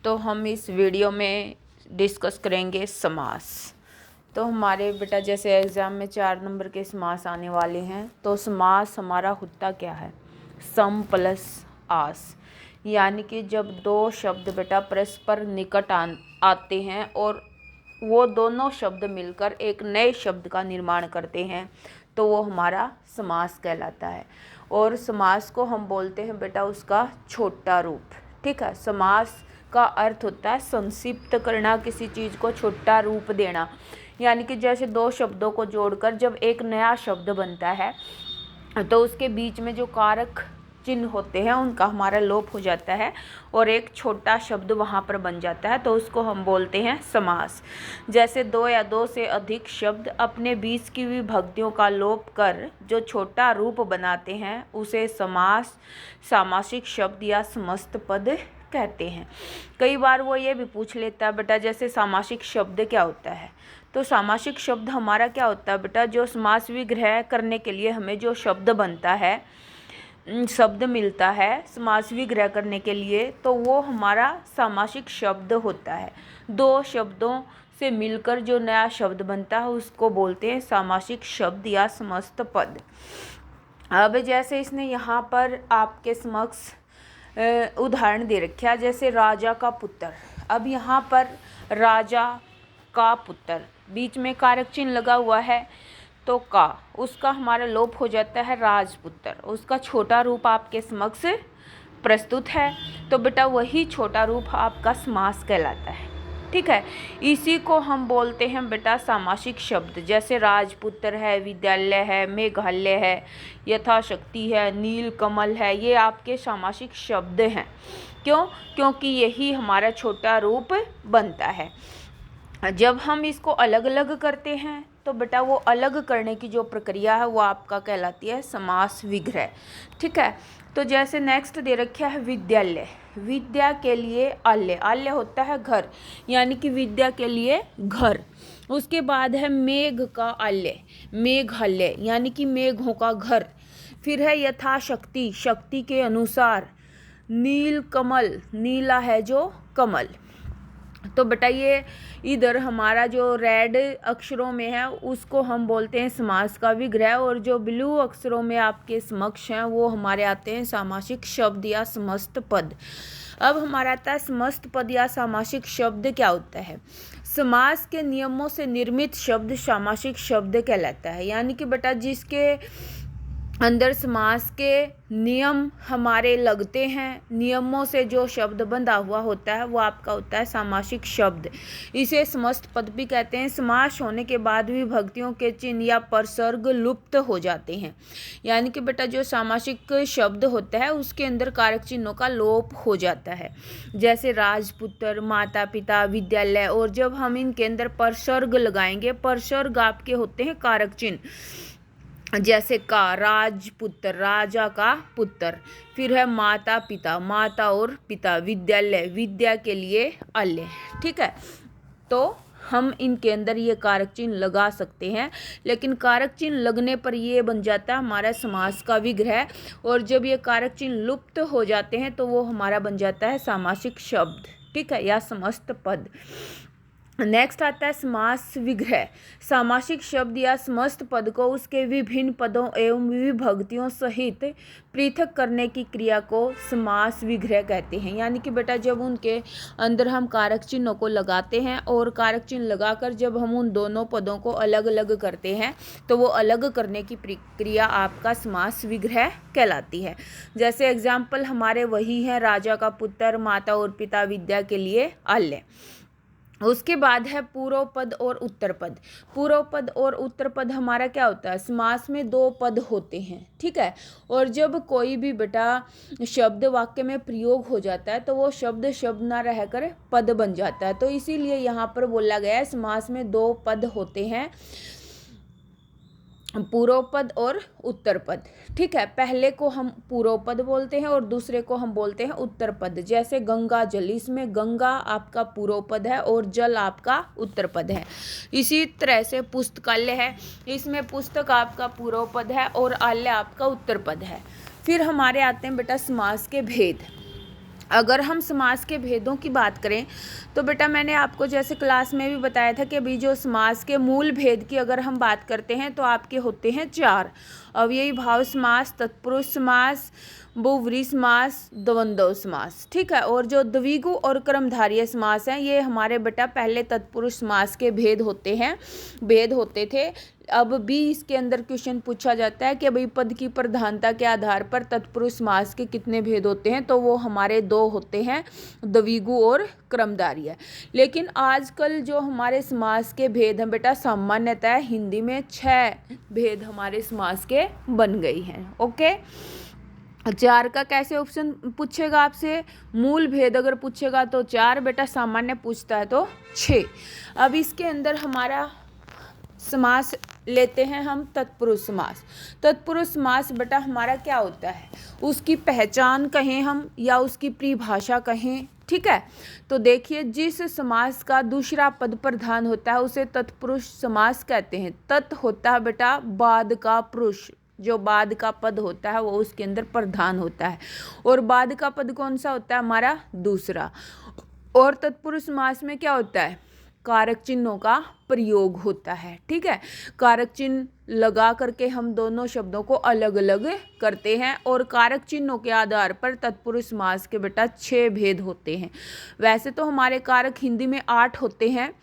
तो हम इस वीडियो में डिस्कस करेंगे समास। तो हमारे बेटा जैसे एग्ज़ाम में 4 नंबर के समास आने वाले हैं, तो समास हमारा होता क्या है? सम प्लस आस, यानी कि जब दो शब्द बेटा परस्पर निकट आते हैं और वो दोनों शब्द मिलकर एक नए शब्द का निर्माण करते हैं, तो वो हमारा समास कहलाता है। और समास को हम बोलते हैं बेटा उसका छोटा रूप। ठीक है, समास का अर्थ होता है संक्षिप्त करना, किसी चीज़ को छोटा रूप देना। यानी कि जैसे दो शब्दों को जोड़कर जब एक नया शब्द बनता है, तो उसके बीच में जो कारक चिन्ह होते हैं उनका हमारा लोप हो जाता है और एक छोटा शब्द वहाँ पर बन जाता है, तो उसको हम बोलते हैं समास। जैसे दो या दो से अधिक शब्द अपने बीच की विभक्तियों का लोप कर जो छोटा रूप बनाते हैं उसे समास, सामासिक शब्द या समस्त पद कहते हैं। कई बार वो ये भी पूछ लेता है बेटा जैसे सामासिक शब्द क्या होता है? तो सामासिक शब्द हमारा क्या होता है बेटा, जो समास विग्रह करने के लिए हमें जो शब्द बनता है, शब्द मिलता है समास विग्रह करने के लिए, तो वो हमारा सामासिक शब्द होता है। दो शब्दों से मिलकर जो नया शब्द बनता है उसको बोलते हैं सामासिक शब्द या समस्त पद। अब जैसे इसने यहाँ पर आपके समक्ष उदाहरण दे रखा, जैसे राजा का पुत्र। अब यहाँ पर राजा का पुत्र, बीच में कारक चिन्ह लगा हुआ है, तो का उसका हमारा लोप हो जाता है राजपुत्र। उसका छोटा रूप आपके समक्ष प्रस्तुत है, तो बेटा वही छोटा रूप आपका समास कहलाता है। ठीक है, इसी को हम बोलते हैं बेटा सामासिक शब्द। जैसे राजपुत्र है, विद्यालय है, मेघालय है, यथाशक्ति है, नील कमल है, ये आपके सामासिक शब्द हैं। क्यों? क्योंकि यही हमारा छोटा रूप बनता है। जब हम इसको अलग अलग करते हैं तो बेटा वो अलग करने की जो प्रक्रिया है वो आपका कहलाती है समास विग्रह। ठीक है, तो जैसे नेक्स्ट दे रखा है विद्यालय। विद्या के लिए आल्य, आल्य होता है घर, यानी कि विद्या के लिए घर। उसके बाद है मेघ का आल्य, मेघालय, यानी कि मेघों का घर। फिर है यथाशक्ति, शक्ति के अनुसार। नील कमल, नीला है जो कमल। तो बेटा ये इधर हमारा जो रेड अक्षरों में है उसको हम बोलते हैं समास का विग्रह, और जो ब्लू अक्षरों में आपके समक्ष हैं वो हमारे आते हैं सामासिक शब्द या समस्त पद। अब हमारा आता है समस्त पद या सामासिक शब्द क्या होता है? समास के नियमों से निर्मित शब्द सामासिक शब्द कहलाता है। यानी कि बेटा जिसके अंदर समास के नियम हमारे लगते हैं, नियमों से जो शब्द बंधा हुआ होता है वो आपका होता है सामासिक शब्द। इसे समस्त पद भी कहते हैं। समास होने के बाद विभक्तियों के चिन्ह या परसर्ग लुप्त हो जाते हैं। यानी कि बेटा जो सामासिक शब्द होता है उसके अंदर कारक चिन्हों का लोप हो जाता है, जैसे राजपुत्र, माता पिता, विद्यालय। और जब हम इनके अंदर परसर्ग लगाएंगे, परसर्ग आपके होते हैं कारक चिन्ह, जैसे का, राजपुत्र, राजा का पुत्र। फिर है माता पिता, माता और पिता, विद्यालय, विद्या के लिए आल्य। ठीक है, तो हम इनके अंदर ये कारक चिन्ह लगा सकते हैं, लेकिन कारक चिन्ह लगने पर ये बन जाता है हमारा समास का विग्रह। और जब ये कारक चिन्ह लुप्त हो जाते हैं तो वो हमारा बन जाता है सामासिक शब्द। ठीक है, या समस्त पद। नेक्स्ट आता है समास विग्रह। सामासिक शब्द या समस्त पद को उसके विभिन्न पदों एवं विभक्तियों सहित पृथक करने की क्रिया को समास विग्रह कहते हैं। यानी कि बेटा जब उनके अंदर हम कारक चिन्हों को लगाते हैं और कारक चिन्ह लगाकर जब हम उन दोनों पदों को अलग अलग करते हैं तो वो अलग करने की प्रक्रिया आपका समास विग्रह कहलाती है। जैसे एग्जाम्पल हमारे वही हैं, राजा का पुत्र, माता और पिता, विद्या के लिए आल्य। उसके बाद है पूर्व पद और उत्तर पद। पूर्व पद और उत्तर पद हमारा क्या होता है? समास में दो पद होते हैं। ठीक है, और जब कोई भी बेटा शब्द वाक्य में प्रयोग हो जाता है तो वो शब्द शब्द ना रहकर पद बन जाता है। तो इसीलिए यहाँ पर बोला गया है समास में दो पद होते हैं, पूर्व पद और उत्तर पद। ठीक है, पहले को हम पूर्व पद बोलते हैं और दूसरे को हम बोलते हैं उत्तर पद। जैसे गंगा जल, इसमें गंगा आपका पूर्व पद है और जल आपका उत्तर पद है। इसी तरह से पुस्तकालय है, इसमें पुस्तक आपका पूर्व पद है और आल्य आपका उत्तर पद है। फिर हमारे आते हैं बेटा समास के भेद। अगर हम समास के भेदों की बात करें तो बेटा मैंने आपको जैसे क्लास में भी बताया था कि अभी जो समास के मूल भेद की अगर हम बात करते हैं तो आपके होते हैं 4। अव्ययी भाव समास, तत्पुरुष समास, बहुव्रीहि समास, द्वंद्व समास। ठीक है। और जो द्विगु और कर्मधारय समास हैं ये हमारे बेटा पहले तत्पुरुष समास के भेद होते थे। अब भी इसके अंदर क्वेश्चन पूछा जाता है कि भाई पद की प्रधानता के आधार पर तत्पुरुष समास के कितने भेद होते हैं, तो वो हमारे 2 होते हैं, द्विगु और कर्मधारय। लेकिन आजकल जो हमारे समास के भेद हैं बेटा सामान्यतः हिंदी में 6 भेद हमारे समास के बन गई हैं। ओके। 4 का कैसे ऑप्शन पूछेगा आपसे, मूल भेद अगर पूछेगा तो 4 बेटा, सामान्य पूछता है तो 6। अब इसके अंदर हमारा समास लेते हैं हम तत्पुरुष समास। तत्पुरुष समास बेटा हमारा क्या होता है, उसकी पहचान कहें हम या उसकी परिभाषा कहें। ठीक है। तो देखिए जिस समास का दूसरा पद प्रधान होता है उसे तत्पुरुष समास कहते हैं। तत् होता है बेटा बाद का पुरुष, जो बाद का पद होता है वो उसके अंदर प्रधान होता है, और बाद का पद कौन सा होता है हमारा दूसरा। और तत्पुरुष समास में क्या होता है, कारक चिन्हों का प्रयोग होता है। ठीक है। कारक चिन्ह लगा करके हम दोनों शब्दों को अलग अलग करते हैं, और कारक चिन्हों के आधार पर तत्पुरुष समास के बेटा 6 भेद होते हैं। वैसे तो हमारे कारक हिंदी में 8 होते हैं,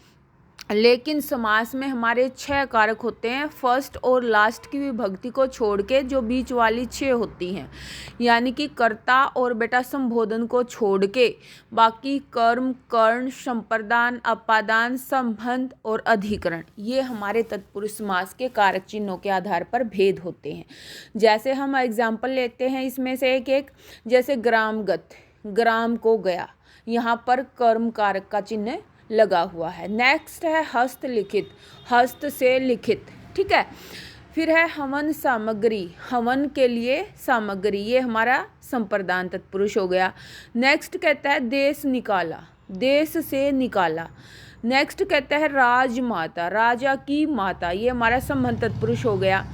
लेकिन समास में हमारे 6 कारक होते हैं। फर्स्ट और लास्ट की विभक्ति को छोड़ के जो बीच वाली 6 होती हैं, यानी कि कर्ता और बेटा संबोधन को छोड़ के बाकी कर्म, कर्ण, संप्रदान, अपादान, संबंध और अधिकरण, ये हमारे तत्पुरुष समास के कारक चिन्हों के आधार पर भेद होते हैं। जैसे हम एग्जाम्पल लेते हैं इसमें से एक, जैसे ग्रामगत, ग्राम को गया, यहाँ पर कर्म कारक का चिन्ह लगा हुआ है। नेक्स्ट है हस्तलिखित, हस्त से लिखित। ठीक है। फिर है हवन सामग्री, हवन के लिए सामग्री, ये हमारा संप्रदान तत्पुरुष हो गया। नेक्स्ट कहता है देश निकाला, देश से निकाला। नेक्स्ट कहता है राजमाता, राजा की माता, ये हमारा संबंध तत्पुरुष हो गया।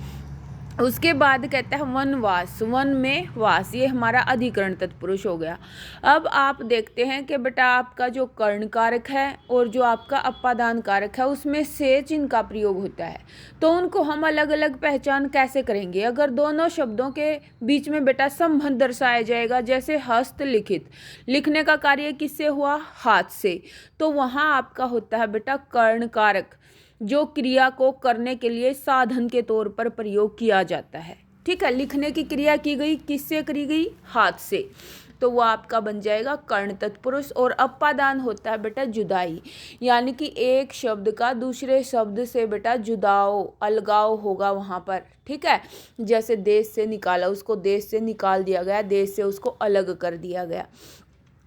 उसके बाद कहता है वनवास, वन में वास, ये हमारा अधिकरण तत्पुरुष हो गया। अब आप देखते हैं कि बेटा आपका जो कर्ण कारक है और जो आपका अपादान कारक है उसमें से चिन्ह का प्रयोग होता है, तो उनको हम अलग अलग पहचान कैसे करेंगे। अगर दोनों शब्दों के बीच में बेटा संबंध दर्शाया जाएगा, जैसे हस्तलिखित, लिखने का कार्य किससे हुआ, हाथ से, तो वहाँ आपका होता है बेटा कर्ण कारक, जो क्रिया को करने के लिए साधन के तौर पर प्रयोग किया जाता है। ठीक है। लिखने की क्रिया की गई, किससे करी गई, हाथ से, तो वो आपका बन जाएगा कर्ण तत्पुरुष। और अपादान होता है बेटा जुदाई, यानी कि एक शब्द का दूसरे शब्द से बेटा जुदाव, अलगाव होगा वहाँ पर। ठीक है। जैसे देश से निकाला, उसको देश से निकाल दिया गया, देश से उसको अलग कर दिया गया,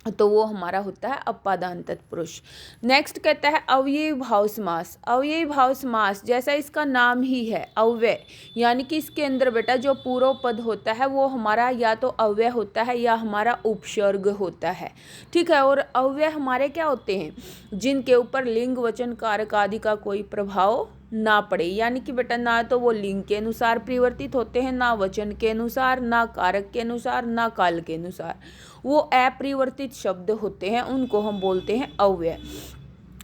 तो वो हमारा होता है अपादान तत्पुरुष। नेक्स्ट कहता है अव्ययी भाव समास। अव्ययी भाव समास जैसा इसका नाम ही है अव्यय, यानी कि इसके अंदर बेटा जो पूर्व पद होता है वो हमारा या तो अव्यय होता है या हमारा उपसर्ग होता है। ठीक है। और अव्यय हमारे क्या होते हैं, जिनके ऊपर लिंग, वचन, कारक आदि का कोई प्रभाव ना पड़े, यानी कि बेटा ना तो वो लिंग के अनुसार परिवर्तित होते हैं, ना वचन के अनुसार, ना कारक के अनुसार, ना काल के अनुसार, वो अपरिवर्तित शब्द होते हैं, उनको हम बोलते हैं अव्यय।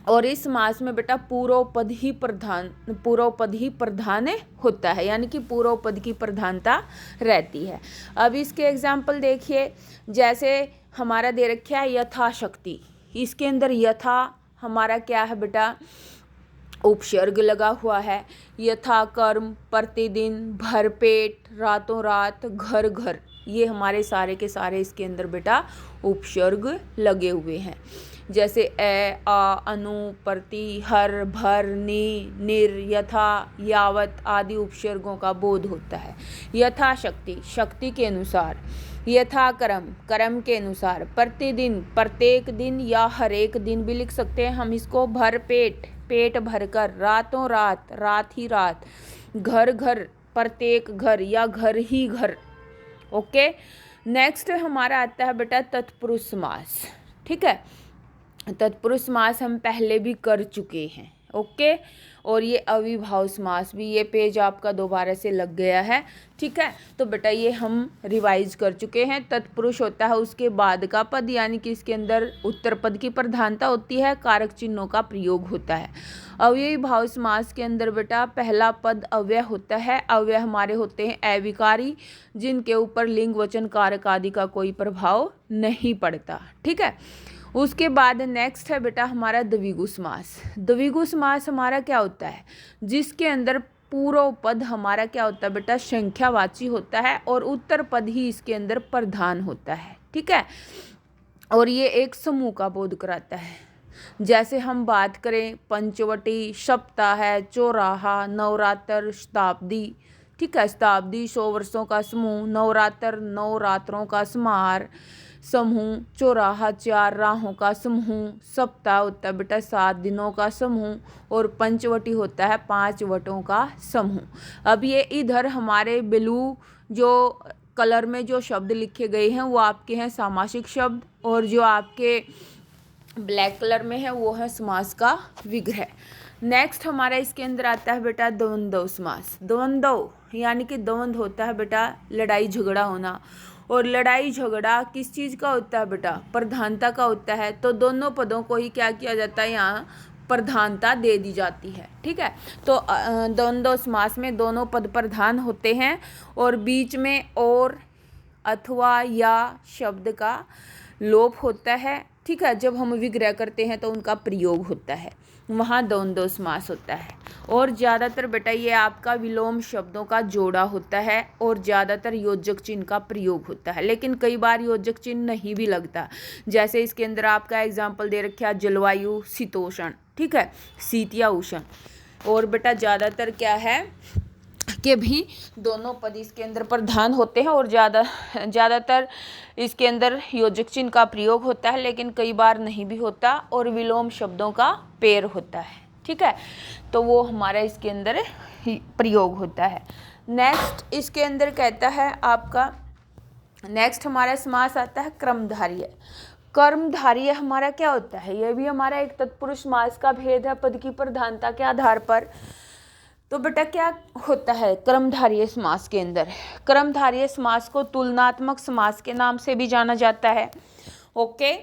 और इस समास में बेटा पूर्व पद ही प्रधान होता है, यानी कि पूर्व पद की प्रधानता रहती है। अब इसके एग्जाम्पल देखिए, जैसे हमारा दे रखा है यथाशक्ति, इसके अंदर यथा हमारा क्या है बेटा, उपसर्ग लगा हुआ है। यथा कर्म, प्रतिदिन, भरपेट, रातों रात, घर घर, ये हमारे सारे के सारे इसके अंदर बेटा उपसर्ग लगे हुए हैं। जैसे ए, आ, अनु, प्रति, हर, भर, नि, निर, यथा, यावत आदि उपसर्गों का बोध होता है। यथाशक्ति, शक्ति के अनुसार। यथा कर्म, कर्म के अनुसार। प्रतिदिन, प्रत्येक दिन या हर एक दिन भी लिख सकते हैं हम इसको। भरपेट, पेट भरकर। रातों रात, रात ही रात। घर घर, प्रत्येक घर या घर ही घर। ओके। नेक्स्ट हमारा आता है बेटा तत्पुरुष समास। ठीक है। तत्पुरुष समास हम पहले भी कर चुके हैं, ओके। और ये अविभाव समास भी, ये पेज आपका दोबारा से लग गया है, ठीक है। तो बेटा ये हम रिवाइज कर चुके हैं। तत्पुरुष होता है उसके बाद का पद, यानी कि इसके अंदर उत्तर पद की प्रधानता होती है, कारक चिन्हों का प्रयोग होता है। अव्ययीभाव समास के अंदर बेटा पहला पद अव्यय होता है। अव्यय हमारे होते हैं अविकारी, जिनके ऊपर लिंग वचन कारक आदि का कोई प्रभाव नहीं पड़ता, ठीक है। उसके बाद नेक्स्ट है बेटा हमारा द्विगु समास। द्विगु समास हमारा क्या होता है, जिसके अंदर पूर्व पद हमारा क्या होता है बेटा, संख्यावाची होता है और उत्तर पद ही इसके अंदर प्रधान होता है, ठीक है। और ये एक समूह का बोध कराता है। जैसे हम बात करें पंचवटी, सप्ताह है, चौराहा, नवरात्र, शताब्दी, ठीक है। शताब्दी 100 वर्षों का समूह, नवरात्र 9 रात्रों का समाहार समूह, चौराहा 4 राहों का समूह, सप्ताह होता है बेटा 7 दिनों का समूह और पंचवटी होता है 5 वटों का समूह। अब ये इधर हमारे ब्लू जो कलर में जो शब्द लिखे गए हैं वो आपके हैं सामासिक शब्द, और जो आपके ब्लैक कलर में है वो है समास का विग्रह। नेक्स्ट हमारा इसके अंदर आता है बेटा द्वंद्व समास। द्वंद्व यानी कि द्वंद्व होता है बेटा लड़ाई झगड़ा होना, और लड़ाई झगड़ा किस चीज़ का होता है बेटा, प्रधानता का होता है। तो दोनों पदों को ही क्या किया जाता है, यहाँ प्रधानता दे दी जाती है, ठीक है। तो द्वंद्व समास में दोनों पद प्रधान होते हैं और बीच में और अथवा या शब्द का लोप होता है, ठीक है। जब हम विग्रह करते हैं तो उनका प्रयोग होता है, वहाँ द्वंद्व समास होता है। और ज़्यादातर बेटा ये आपका विलोम शब्दों का जोड़ा होता है और ज़्यादातर योजक चिन्ह का प्रयोग होता है, लेकिन कई बार योजक चिन्ह नहीं भी लगता। जैसे इसके अंदर आपका एग्जाम्पल दे रखा है जलवायु शीतोष्ण, ठीक है, शीत या उष्ण। और बेटा ज़्यादातर क्या है कि भी दोनों पद इसके अंदर प्रधान होते हैं और ज़्यादातर इसके अंदर योजक चिन्ह का प्रयोग होता है, लेकिन कई बार नहीं भी होता और विलोम शब्दों का पेर होता है, ठीक है। तो वो हमारा इसके अंदर प्रयोग होता है। नेक्स्ट इसके अंदर कहता है आपका, नेक्स्ट हमारा समास आता है कर्मधारय। कर्मधारय हमारा क्या होता है, यह भी हमारा एक तत्पुरुष समास का भेद है पद की प्रधानता के आधार पर। तो बेटा क्या होता है कर्मधारय समास के अंदर, कर्मधारय समास को तुलनात्मक समास के नाम से भी जाना जाता है, ओके।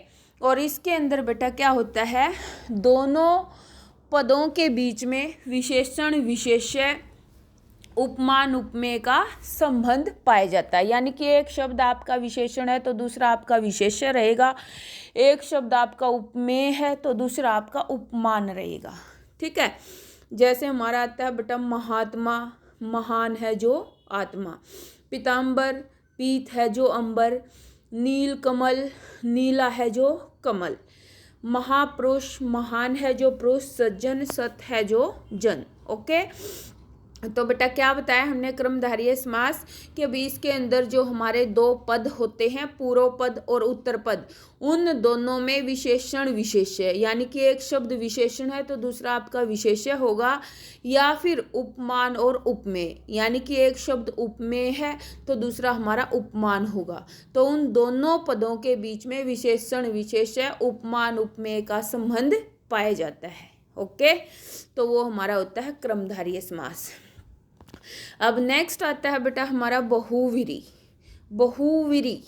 और इसके अंदर बेटा क्या होता है, दोनों पदों के बीच में विशेषण विशेष्य उपमान उपमेय का संबंध पाया जाता है। यानी कि एक शब्द आपका विशेषण है तो दूसरा आपका विशेष्य रहेगा, एक शब्द आपका उपमेय है तो दूसरा आपका उपमान रहेगा, ठीक है। जैसे हमारा आता है बेटा महात्मा, महान है जो आत्मा, पीताम्बर, पीत है जो अंबर, नील कमल, नीला है जो कमल, महापुरुष, महान है जो पुरुष, सज्जन, सत है जो जन, ओके। तो बेटा क्या बताया हमने कर्मधारय समास के बीच के अंदर जो हमारे दो पद होते हैं पूर्व पद और उत्तर पद, उन दोनों में विशेषण विशेष्य, यानी कि एक शब्द विशेषण है तो दूसरा आपका विशेष्य होगा, या फिर उपमान और उपमेय, यानी कि एक शब्द उपमेय है तो दूसरा हमारा उपमान होगा। तो उन दोनों पदों के बीच में विशेषण विशेष्य उपमान उपमेय का संबंध पाया जाता है, ओके। तो वो हमारा होता है कर्मधारय समास। अब नेक्स्ट आता है बेटा हमारा बहुव्रीहि। बहुव्रीहि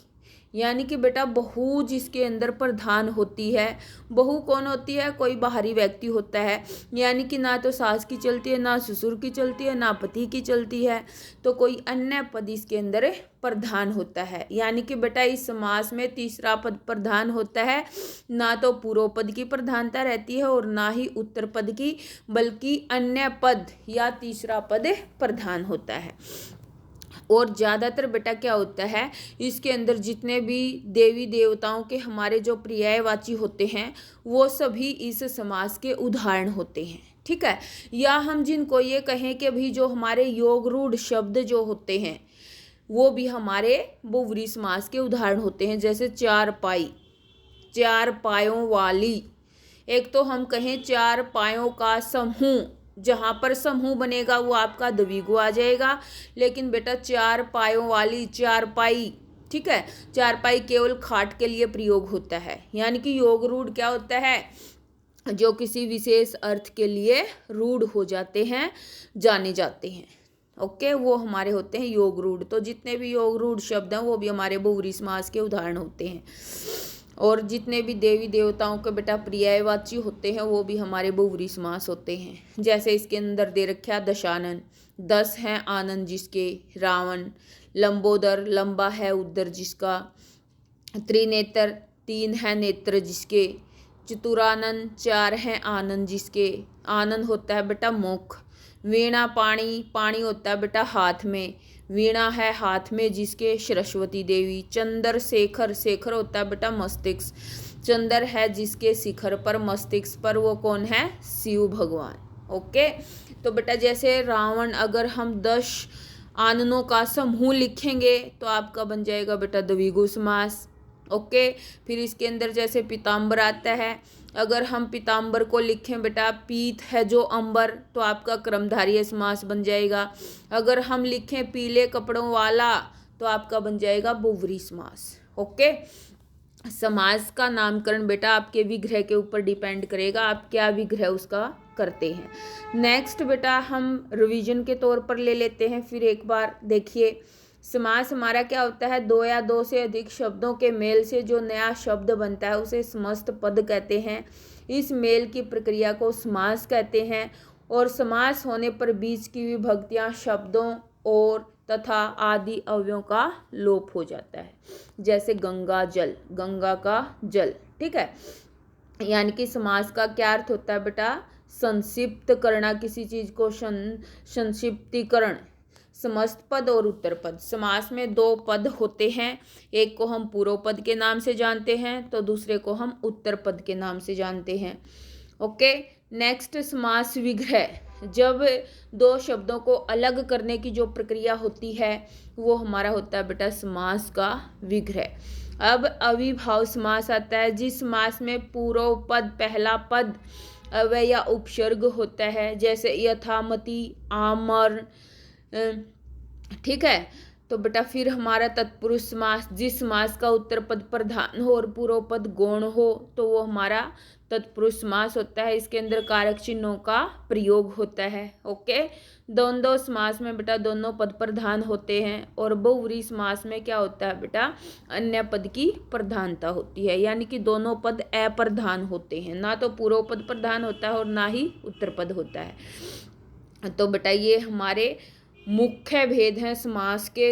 यानी कि बेटा बहु जिसके अंदर प्रधान होती है। बहु कौन होती है, कोई बाहरी व्यक्ति होता है, यानी कि ना तो सास की चलती है, ना ससुर की चलती है, ना पति की चलती है, तो कोई अन्य पद इसके अंदर प्रधान होता है। यानी कि बेटा इस समास में तीसरा पद प्रधान होता है, ना तो पूर्व पद की प्रधानता रहती है और ना ही उत्तर पद की, बल्कि अन्य पद या तीसरा पद प्रधान होता है। और ज़्यादातर बेटा क्या होता है, इसके अंदर जितने भी देवी देवताओं के हमारे जो पर्यायवाची होते हैं वो सभी इस समास के उदाहरण होते हैं, ठीक है। या हम जिनको ये कहें कि भी जो हमारे योग रूढ़ शब्द जो होते हैं वो भी हमारे बहुव्रीहि समास के उदाहरण होते हैं। जैसे चारपाई, चार पायों वाली, एक तो हम कहें चार पायों का समूह, जहाँ पर समूह बनेगा वो आपका द्विगु आ जाएगा, लेकिन बेटा चार पायों वाली चारपाई, ठीक है, चारपाई केवल खाट के लिए प्रयोग होता है। यानी कि योग रूढ़ क्या होता है, जो किसी विशेष अर्थ के लिए रूढ़ हो जाते हैं, जाने जाते हैं। ओके, वो हमारे होते हैं योग रूढ़। तो जितने भी योग रूढ़ शब्द हैं वो भी हमारे बहुव्रीहि समास के उदाहरण होते हैं। और जितने भी देवी देवताओं के बेटा पर्यायवाची होते हैं वो भी हमारे बहुव्रीहि समास होते हैं। जैसे इसके अंदर दे रखा दशानन, 10 हैं आनंद जिसके, रावण, लंबोदर लंबा है उदर जिसका, त्रिनेत्र 3 है नेत्र जिसके, चतुरानन 4 हैं आनंद जिसके, आनंद होता है बेटा मुख, वीणा पाणी, पाणी होता है बेटा हाथ में, वीणा है हाथ में जिसके, सरस्वती देवी, चंद्र शेखर, शेखर होता है बेटा मस्तिष्क, चंद्र है जिसके शिखर पर, मस्तिष्क पर, वो कौन है, शिव भगवान। ओके, तो बेटा जैसे रावण अगर हम 10 आननों का समूह लिखेंगे तो आपका बन जाएगा बेटा द्विगु समास। ओके, फिर इसके अंदर जैसे पीताम्बर आता है, अगर हम पीताम्बर को लिखें बेटा पीत है जो अंबर, तो आपका क्रमधारय समास बन जाएगा। अगर हम लिखें पीले कपड़ों वाला तो आपका बन जाएगा बहुव्रीहि समास। ओके, समास का नामकरण बेटा आपके विग्रह के ऊपर डिपेंड करेगा, आप क्या विग्रह उसका करते हैं। नेक्स्ट बेटा हम रिवीजन के तौर पर ले लेते हैं फिर एक बार। देखिए, समास हमारा क्या होता है, 2 या 2 से अधिक शब्दों के मेल से जो नया शब्द बनता है उसे समस्त पद कहते हैं। इस मेल की प्रक्रिया को समास कहते हैं। और समास होने पर बीच की विभक्तियां शब्दों और तथा आदि अवयवों का लोप हो जाता है। जैसे गंगा जल, गंगा का जल, ठीक है। यानी कि समास का क्या अर्थ होता है बेटा, संक्षिप्त करना किसी चीज को, संक्षिप्तीकरण। समस्त पद और उत्तर पद, समास में 2 पद होते हैं, एक को हम पूर्व पद के नाम से जानते हैं तो दूसरे को हम उत्तर पद के नाम से जानते हैं। ओके, नेक्स्ट समास विग्रह, जब 2 शब्दों को अलग करने की जो प्रक्रिया होती है वो हमारा होता है बेटा समास का विग्रह। अब अविभाव समास आता है, जिस समास में पूर्व पद पहला पद अव्यय या उपसर्ग होता है, जैसे यथामति, आमर, ठीक है। तो बेटा फिर हमारा तत्पुरुष समास, जिस समास का उत्तर पद प्रधान हो और पूर्व पद गौण हो तो वो हमारा तत्पुरुष समास होता है। इसके अंदर कारक चिन्हों का प्रयोग होता है। ओके, द्वंद्व समास में बेटा दोनों पद प्रधान होते हैं। और बहुव्रीहि समास में क्या होता है बेटा, अन्य पद की प्रधानता होती है, यानी कि दोनों पद अप्रधान होते हैं, ना तो पूर्व पद प्रधान होता है और ना ही उत्तर पद होता है। तो बेटा ये हमारे मुख्य भेद हैं समास के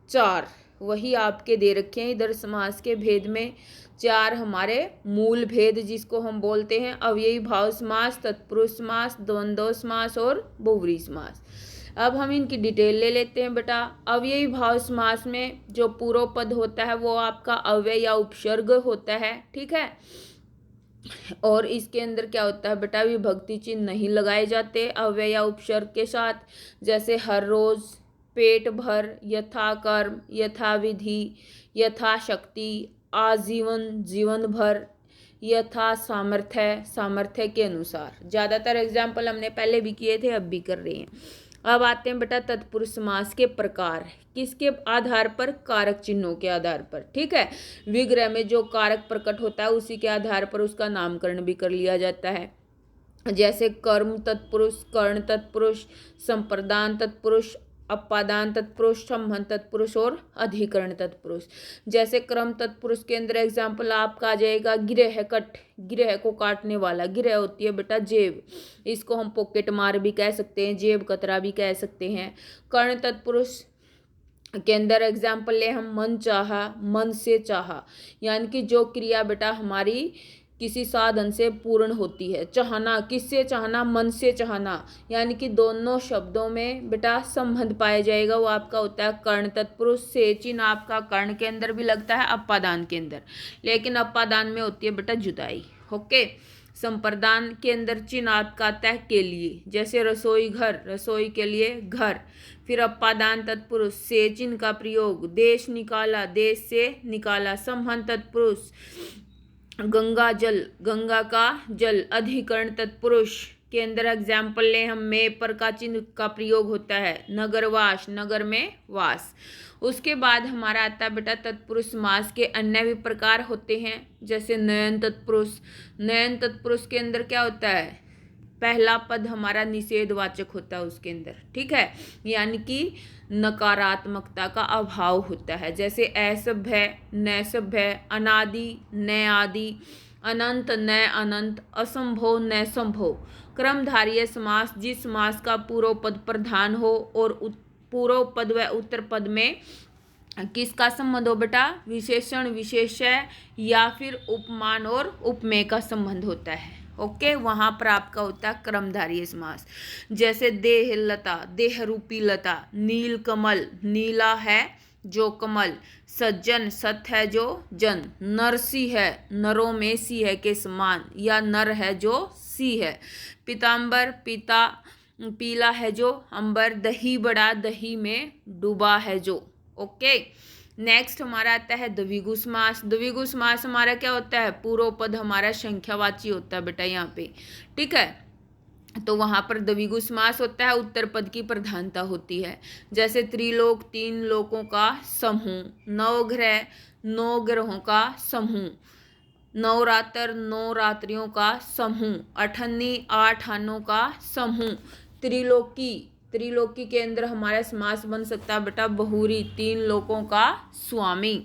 4, वही आपके दे रखे हैं इधर। समास के भेद में 4 हमारे मूल भेद, जिसको हम बोलते हैं अव्ययी भाव समास, तत्पुरुष समास, द्वंद्व समास और बहुव्रीहि समास। अब हम इनकी डिटेल ले लेते हैं बेटा। अव्ययी भाव समास में जो पूर्व पद होता है वो आपका अव्यय या उपसर्ग होता है, ठीक है। और इसके अंदर क्या होता है बेटा, विभक्ति चिन्ह नहीं लगाए जाते अव्यय या उपसर्ग के साथ। जैसे हर रोज, पेट भर, यथा कर्म, यथा विधि, यथा शक्ति, आजीवन, जीवन भर, यथा सामर्थ्य, सामर्थ्य के अनुसार। ज़्यादातर एग्जाम्पल हमने पहले भी किए थे, अब भी कर रहे हैं। अब आते हैं बेटा तत्पुरुष समास के प्रकार, किसके आधार पर, कारक चिन्हों के आधार पर, ठीक है। विग्रह में जो कारक प्रकट होता है उसी के आधार पर उसका नामकरण भी कर लिया जाता है। जैसे कर्म तत्पुरुष, कर्ण तत्पुरुष, संप्रदान तत्पुरुष, अपादान तत्पुरुष, संबंध तत्पुरुष और अधिकरण तत्पुरुष। जैसे क्रम तत्पुरुष के अंदर एग्जाम्पल आपका आ जाएगा गिरह कट, गिरह को काटने वाला, गिरह होती है बेटा जेब, इसको हम पॉकेट मार भी कह सकते हैं, जेब कतरा भी कह सकते हैं। कर्ण तत्पुरुष के अंदर एग्जाम्पल ले हम मन चाहा, मन से चाहा, यानी कि जो क्रिया बेटा हमारी किसी साधन से पूर्ण होती है। चाहना, किससे चाहना, मन से चाहना, यानी कि दोनों शब्दों में बेटा संबंध पाया जाएगा, वो आपका होता है कर्ण तत्पुरुष। से चिन्ह आपका कर्ण के अंदर भी लगता है, अपादान के अंदर, लेकिन अपादान में होती है बेटा जुदाई। ओके, संप्रदान के अंदर चिन्ह आपका आता है के लिए, जैसे रसोई घर, रसोई के लिए घर। फिर अपादान तत्पुरुष से चिन्ह का प्रयोग, देश निकाला, देश से निकाला। संबंध तत्पुरुष गंगा जल, गंगा का जल। अधिकरण तत्पुरुष के अंदर एग्जाम्पल ले हम, में पर का चिन्ह का प्रयोग होता है, नगरवास, नगर में वास। उसके बाद हमारा आता है बेटा तत्पुरुष समास के अन्य भी प्रकार होते हैं, जैसे नयन तत्पुरुष। नयन तत्पुरुष के अंदर क्या होता है, पहला पद हमारा निषेधवाचक होता है उसके अंदर, ठीक है, यानी कि नकारात्मकता का अभाव होता है, जैसे असभ्य, नैसभ्य, अनादि, न आदि, अनंत, न अनंत, असंभव, न संभव। क्रमधारीय समास जिस समास का पूर्व पद प्रधान हो और पूर्व पद व उत्तर पद में किसका संबंध हो बेटा, विशेषण, विशेष्य या फिर उपमान और उपमेय का संबंध होता है। ओके, वहां पर आपका होता है क्रमधारीय समास। जैसे देह लता, देह रूपी लता, नील कमल, नीला है जो कमल, सज्जन, सत है जो जन, नरसी है, नरों में सी है के समान या नर है जो सी है, पीताम्बर, पीता, पीला है जो अंबर, दही बड़ा, दही में डूबा है जो। ओके, नेक्स्ट हमारा आता है द्विगु समास। द्विगु समास हमारा क्या होता है, पूर्व पद हमारा संख्यावाची होता है बेटा यहाँ पे, ठीक है, तो वहां पर द्विगु समास होता है, उत्तर पद की प्रधानता होती है। जैसे त्रिलोक, तीन लोकों का समूह, नवग्रह, नौ ग्रहों का समूह, नवरात्र, नौ रात्रियों का समूह, अठन्नी, आठ आनों का समूह। त्रिलोकी, त्रिलोकी के अंदर हमारा समास बन सकता है बेटा बहुरी, तीन लोकों का स्वामी,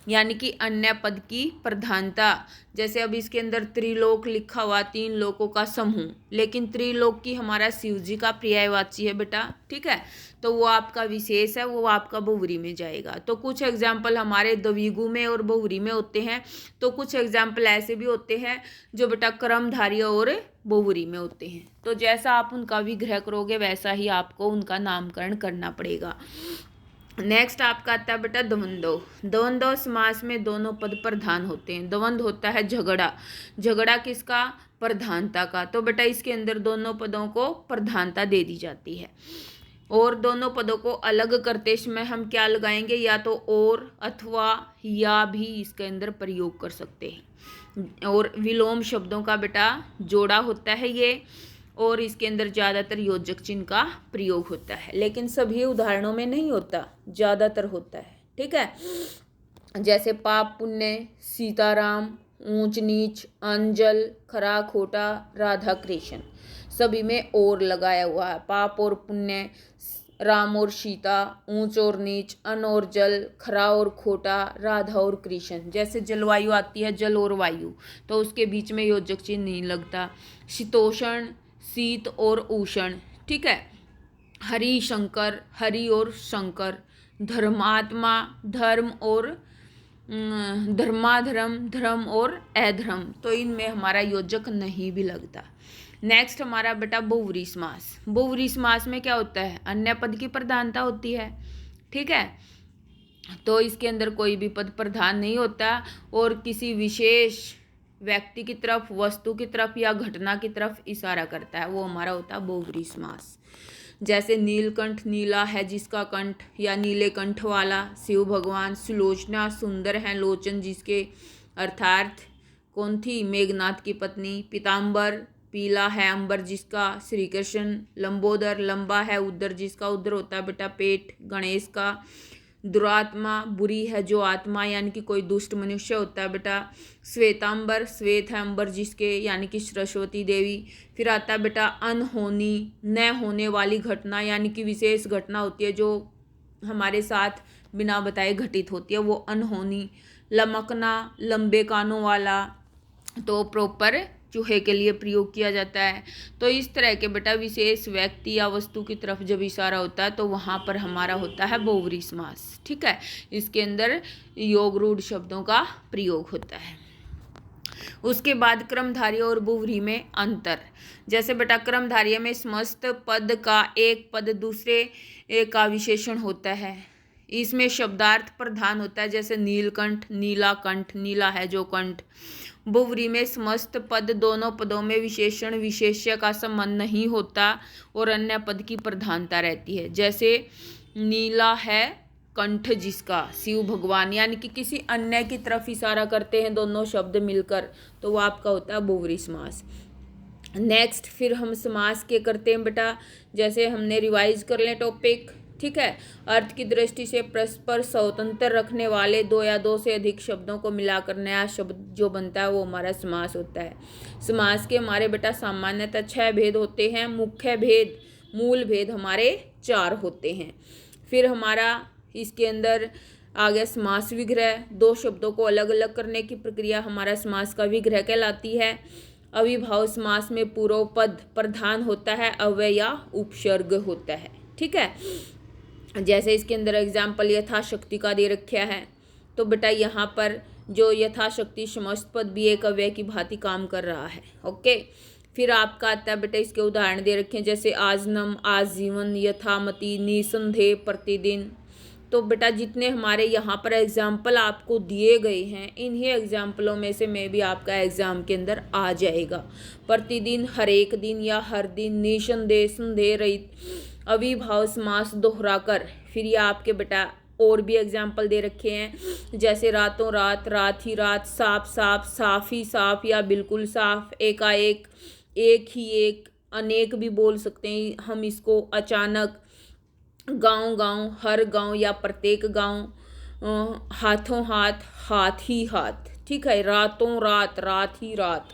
यानी कि अन्य पद की प्रधानता। जैसे अब इसके अंदर त्रिलोक लिखा हुआ, तीन लोकों का समूह, लेकिन त्रिलोक की हमारा शिव जी का पर्यायवाची है बेटा, ठीक है, तो वो आपका विशेष है, वो आपका बहुरी में जाएगा। तो कुछ एग्जाम्पल हमारे द्विगु में और बहुरी में होते हैं, तो कुछ एग्जाम्पल ऐसे भी होते हैं जो बेटा क्रमधारीय और बहुरी में होते हैं। तो जैसा आप उनका विग्रह करोगे वैसा ही आपको उनका नामकरण करना पड़ेगा। नेक्स्ट आपका आता है बेटा द्वंद्व। द्वंद्व समास में दोनों पद प्रधान होते हैं। द्वंद्व होता है झगड़ा, झगड़ा किसका, प्रधानता का, तो बेटा इसके अंदर दोनों पदों को प्रधानता दे दी जाती है। और दोनों पदों को अलग करते समय हम क्या लगाएंगे, या तो और अथवा या भी इसके अंदर प्रयोग कर सकते हैं। और विलोम शब्दों का बेटा जोड़ा होता है ये, और इसके अंदर ज़्यादातर योजक चिन्ह का प्रयोग होता है, लेकिन सभी उदाहरणों में नहीं होता, ज़्यादातर होता है, ठीक है। जैसे पाप पुण्य, सीताराम, ऊंच नीच, अंजल, खरा खोटा, राधा कृष्ण, सभी में और लगाया हुआ है। पाप और पुण्य, राम और सीता, ऊंच और नीच, अन और जल, खरा और खोटा, राधा और कृष्ण। जैसे जलवायु आती है, जल और वायु, तो उसके बीच में योजक चिन्ह नहीं लगता। शीतोष्ण, शीत और उष्ण, ठीक है। हरि शंकर, हरि और शंकर। धर्मात्मा, धर्म और धर्माधर्म, धर्म और अधर्म, तो इनमें हमारा योजक नहीं भी लगता। नेक्स्ट हमारा बेटा बहुव्रीहि समास। बहुव्रीहि समास में क्या होता है, अन्य पद की प्रधानता होती है, ठीक है, तो इसके अंदर कोई भी पद प्रधान नहीं होता और किसी विशेष व्यक्ति की तरफ, वस्तु की तरफ या घटना की तरफ इशारा करता है, वो हमारा होता है बहुव्रीहि समास। जैसे नीलकंठ, नीला है जिसका कंठ या नीले कंठ वाला, शिव भगवान। सुलोचना, सुंदर है लोचन जिसके, अर्थात कौन थी, मेघनाथ की पत्नी। पीताम्बर, पीला है अंबर जिसका, श्री कृष्ण। लंबोदर, लंबा है उदर जिसका, उदर होता है बेटा पेट, गणेश का। दुरात्मा, बुरी है जो आत्मा, यानी कि कोई दुष्ट मनुष्य होता है बेटा। श्वेतांबर, श्वेत है अंबर जिसके, यानी कि सरस्वती देवी। फिर आता है बेटा अनहोनी, न होने वाली घटना, यानी कि विशेष घटना होती है जो हमारे साथ बिना बताए घटित होती है, वो अनहोनी। लमकना, लंबे कानों वाला, तो प्रॉपर चूहे के लिए प्रयोग किया जाता है। तो इस तरह के बेटा विशेष व्यक्ति या वस्तु की तरफ जब इशारा होता है तो वहाँ पर हमारा होता है बहुव्रीहि समास, ठीक है। इसके अंदर योग रूढ़ शब्दों का प्रयोग होता है। उसके बाद क्रमधारय और बहुव्रीहि में अंतर। जैसे बेटा क्रमधारय में समस्त पद का एक पद दूसरे का विशेषण होता है, इसमें शब्दार्थ प्रधान होता है, जैसे नीलकंठ, नीला कंठ, नीला है जो कंठ। बहुव्रीहि में समस्त पद, दोनों पदों में विशेषण विशेष्य का संबंध नहीं होता और अन्य पद की प्रधानता रहती है। जैसे नीला है कंठ जिसका, शिव भगवान, यानी कि किसी अन्य की तरफ इशारा करते हैं दोनों शब्द मिलकर, तो वो आपका होता है बहुव्रीहि समास। नेक्स्ट फिर हम समास के करते हैं बेटा, जैसे हमने रिवाइज कर लें टॉपिक, ठीक है। अर्थ की दृष्टि से परस्पर स्वतंत्र रखने वाले दो या दो से अधिक शब्दों को मिलाकर नया शब्द जो बनता है वो हमारा समास होता है। समास के हमारे बेटा सामान्यतः 6 भेद होते हैं, मुख्य भेद मूल भेद हमारे 4 होते हैं। फिर हमारा इसके अंदर आ गया समास विग्रह, दो शब्दों को अलग अलग करने की प्रक्रिया हमारा समास का विग्रह कहलाती है। अविभाव समास में पूर्व पद प्रधान होता है, अव्यय या उपसर्ग होता है, ठीक है। जैसे इसके अंदर एग्जाम्पल यथाशक्ति का दे रखा है, तो बेटा यहाँ पर जो यथाशक्ति समस्त पद भी एक अव्यय की भांति काम कर रहा है, ओके। फिर आपका आता है बेटा, इसके उदाहरण दे रखे हैं, जैसे आजन्म, आजीवन, यथामति, निसंदेह, प्रतिदिन। तो बेटा जितने हमारे यहाँ पर एग्जाम्पल आपको दिए गए हैं, इन्हीं एग्जाम्पलों में से मैं भी आपका एग्जाम के अंदर आ जाएगा। प्रतिदिन, हर एक दिन या हर दिन, निसंदेह, संदेह रहित, अविभाव समास दोहराकर। फिर ये आपके बेटा और भी एग्जाम्पल दे रखे हैं, जैसे रातों रात, रात ही रात, साफ साफ, साफ ही साफ या बिल्कुल साफ, एकाएक, एक ही एक, अनेक भी बोल सकते हैं हम इसको, अचानक, गांव गांव, हर गांव या प्रत्येक गांव, हाथों हाथ, हाथ ही हाथ, ठीक है। रातों रात, रात ही रात,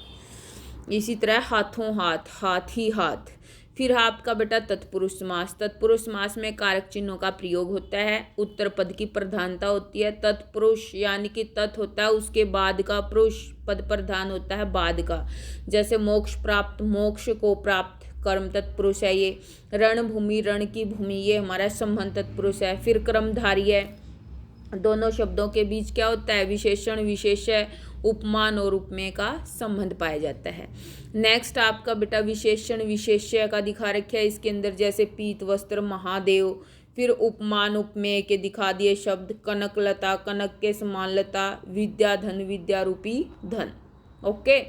इसी तरह हाथों हाथ, हाथ ही हाथ। फिर आपका बेटा तत्पुरुष समास, तत्पुरुष समास में कारक चिन्हों का प्रयोग होता है, उत्तर पद की प्रधानता होती है। तत्पुरुष यानी कि तत् होता है उसके बाद का, पुरुष पद प्रधान होता है बाद का। जैसे मोक्ष प्राप्त, मोक्ष को प्राप्त, कर्म तत्पुरुष है ये। रणभूमि, रण की भूमि, ये हमारा संबंध तत्पुरुष है। फिर कर्मधारी है, दोनों शब्दों के बीच क्या होता है, विशेषण विशेष्य, उपमान और उपमेय का संबंध पाया जाता है। नेक्स्ट आपका बेटा विशेषण विशेष्य का दिखा रखा है इसके अंदर, जैसे पीत वस्त्र, महादेव। फिर उपमान उपमेय के दिखा दिए शब्द, कनक लता, कनक के समान लता, विद्या धन, विद्या रूपी धन, ओके।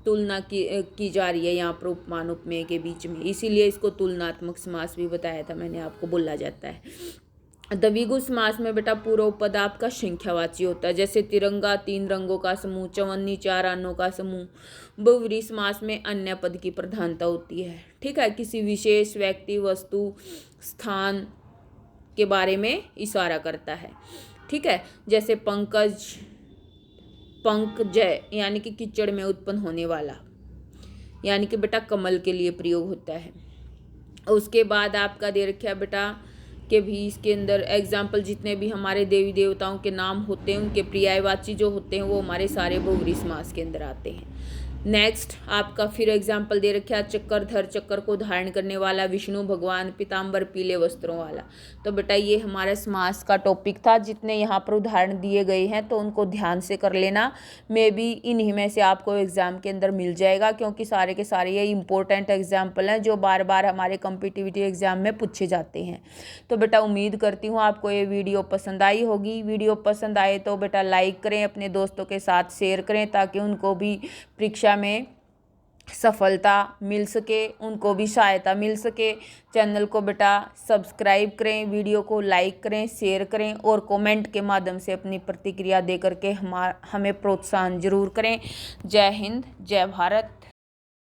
तुलना की जा रही है यहाँ पर उपमान उपमेय के बीच में, इसीलिए इसको तुलनात्मक समास भी बताया था मैंने आपको, बोला जाता है। द्विगु समास में बेटा पूर्व पद आपका संख्यावाची होता है, जैसे तिरंगा 3 रंगों का समूह, चवन्नी 4 अन्नों का समूह। बहुव्रीहि समास में अन्य पद की प्रधानता होती है, ठीक है, किसी विशेष व्यक्ति, वस्तु, स्थान के बारे में इशारा करता है, ठीक है। जैसे पंकज, पंकजय यानी कि कीचड़ में उत्पन्न होने वाला, यानी कि बेटा कमल के लिए प्रयोग होता है। उसके बाद आपका दे रखा है बेटा के भी इसके अंदर एग्जाम्पल, जितने भी हमारे देवी देवताओं के नाम होते हैं उनके पर्यायवाची जो होते हैं वो हमारे सारे बहुव्रीहि समास के अंदर आते हैं। नेक्स्ट आपका फिर एग्जाम्पल दे रखा है, चक्रधर, चक्कर को धारण करने वाला, विष्णु भगवान, पीताम्बर, पीले वस्त्रों वाला। तो बेटा ये हमारे समास का टॉपिक था, जितने यहाँ पर उदाहरण दिए गए हैं तो उनको ध्यान से कर लेना। मे बी इन्हीं में से आपको एग्जाम के अंदर मिल जाएगा, क्योंकि सारे के सारे ये इंपॉर्टेंट एग्जाम्पल हैं जो बार बार हमारे कॉम्पिटिटिव एग्जाम में पूछे जाते हैं। तो बेटा उम्मीद करती हूँ आपको ये वीडियो पसंद आई होगी। वीडियो पसंद आए तो बेटा लाइक करें, अपने दोस्तों के साथ शेयर करें, ताकि उनको भी परीक्षा में सफलता मिल सके, उनको भी सहायता मिल सके। चैनल को बेटा सब्सक्राइब करें, वीडियो को लाइक करें, शेयर करें और कमेंट के माध्यम से अपनी प्रतिक्रिया दे करके हमें प्रोत्साहन जरूर करें। जय हिंद, जय भारत।